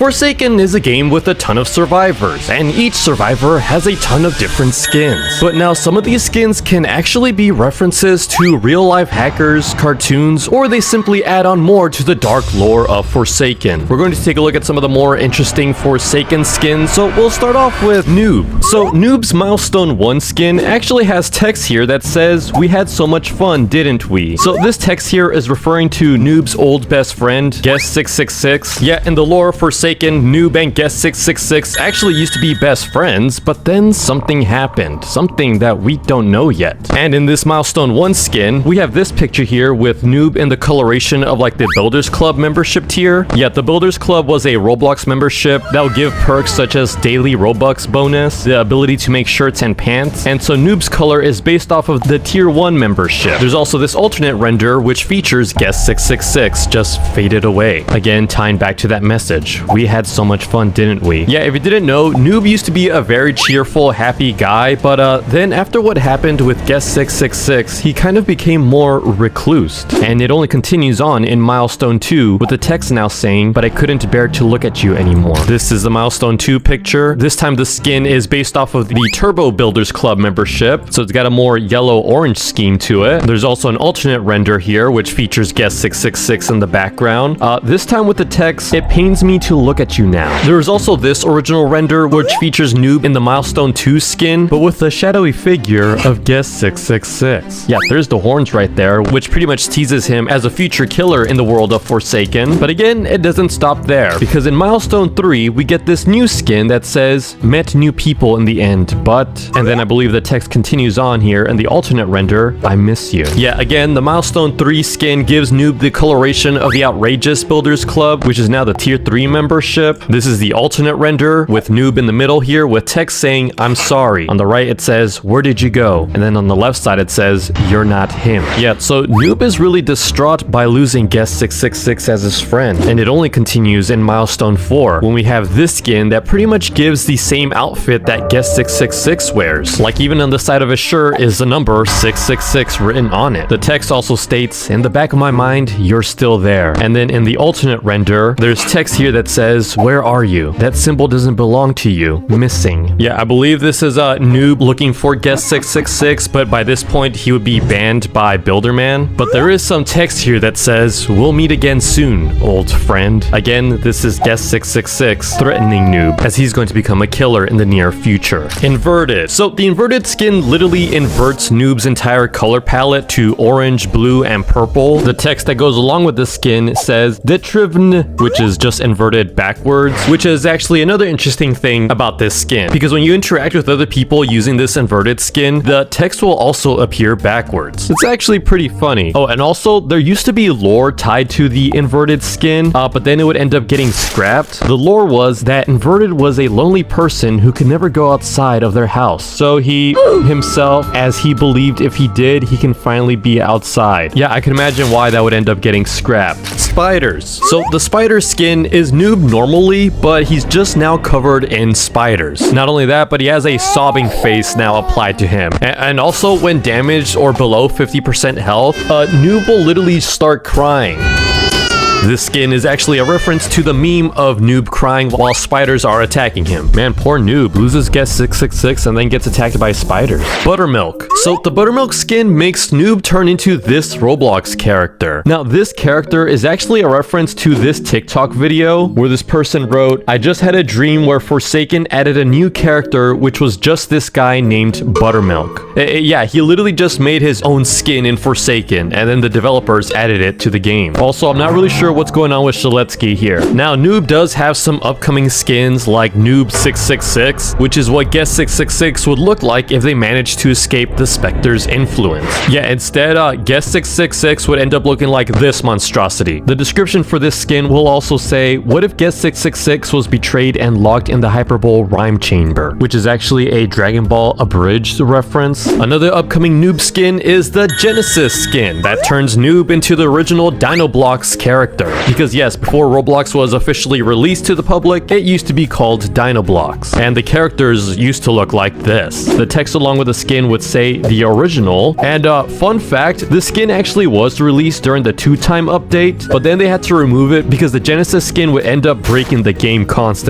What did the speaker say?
Forsaken is a game with a ton of survivors, and each survivor has a ton of different skins. But now some of these skins can actually be references to real-life hackers, cartoons, or they simply add on more to the dark lore of Forsaken. We're going to take a look at some of the more interesting Forsaken skins, so we'll start off with Noob. So Noob's Milestone 1 skin actually has text here that says, "We had so much fun, didn't we?" So this text here is referring to Noob's old best friend, Guest 666. Yeah, in the lore of Forsaken, Noob and Guest 666 actually used to be best friends, but then something happened. Something that we don't know yet. And in this Milestone 1 skin, we have this picture here with Noob in the coloration of like the Builders Club membership tier. Yeah, the Builders Club was a Roblox membership that would give perks such as daily Robux bonus, the ability to make shirts and pants, and so Noob's color is based off of the tier 1 membership. There's also this alternate render which features Guest 666 just faded away. Again, tying back to that message. We had so much fun, didn't we? Yeah, if you didn't know, Noob used to be a very cheerful, happy guy, but then after what happened with Guest 666, he kind of became more reclused. And it only continues on in Milestone 2 with the text now saying, "But I couldn't bear to look at you anymore." This is the Milestone 2 picture. This time the skin is based off of the Turbo Builders Club membership, so it's got a more yellow-orange scheme to it. There's also an alternate render here which features Guest 666 in the background. This time with the text, "It pains me to look at you now." There is also this original render which features Noob in the Milestone 2 skin, but with the shadowy figure of Guest 666. Yeah, there's the horns right there, which pretty much teases him as a future killer in the world of Forsaken. But again, it doesn't stop there, because in Milestone 3, we get this new skin that says, "Met new people in the end, but..." And then I believe the text continues on here in the alternate render, "I miss you." Yeah, again, the Milestone 3 skin gives Noob the coloration of the Outrageous Builders Club, which is now the tier 3 membership. This is the alternate render with Noob in the middle here with text saying, "I'm sorry." On the right it says, "Where did you go?" And then on the left side it says, "You're not him." Yeah, so Noob is really distraught by losing Guest 666 as his friend. And it only continues in Milestone 4 when we have this skin that pretty much gives the same outfit that Guest 666 wears. Like even on the side of his shirt is the number 666 written on it. The text also states, "In the back of my mind, you're still there." And then in the alternate render, there's text here that says, "Where are you? That symbol doesn't belong to you. Missing." Yeah, I believe this is a Noob looking for Guest 666, but by this point he would be banned by Builderman. But there is some text here that says, "We'll meet again soon, old friend." Again, this is Guest 666 threatening Noob as he's going to become a killer in the near future. Inverted. So the inverted skin literally inverts Noob's entire color palette to orange, blue, and purple. The text that goes along with the skin says Detrivn, which is just inverted backwards, which is actually another interesting thing about this skin, because when you interact with other people using this inverted skin, the text will also appear backwards. It's actually pretty funny. Oh, and also there used to be lore tied to the inverted skin, but then it would end up getting scrapped. The lore was that inverted was a lonely person who could never go outside of their house, so he himself, as he believed if he did, he can finally be outside. Yeah, I can imagine why that would end up getting scrapped. Spiders. So the spider skin is Noob normally, but he's just now covered in spiders. Not only that, but he has a sobbing face now applied to him. And also when damaged or below 50% health, Noob will literally start crying. This skin is actually a reference to the meme of Noob crying while spiders are attacking him. Man, poor Noob loses Guest 666 and then gets attacked by spiders. Buttermilk. So the Buttermilk skin makes Noob turn into this Roblox character. Now this character is actually a reference to this TikTok video where this person wrote, "I just had a dream where Forsaken added a new character which was just this guy named Buttermilk." Yeah, he literally just made his own skin in Forsaken and then the developers added it to the game. Also, I'm not really sure what's going on with Shaletsky here. Now, Noob does have some upcoming skins like Noob 666, which is what Guest 666 would look like if they managed to escape the Spectre's influence. Yeah, instead, Guest 666 would end up looking like this monstrosity. The description for this skin will also say, "What if Guest 666 was betrayed and locked in the Hyperbole Rhyme Chamber?" Which is actually a Dragon Ball Abridged reference. Another upcoming Noob skin is the Genesis skin that turns Noob into the original Dino Blocks character. either. Because yes, before Roblox was officially released to the public, it used to be called Dinoblocks, and the characters used to look like this. The text along with the skin would say the original, and fun fact, the skin actually was released during the 2-time update, but then they had to remove it because the Genesis skin would end up breaking the game constantly.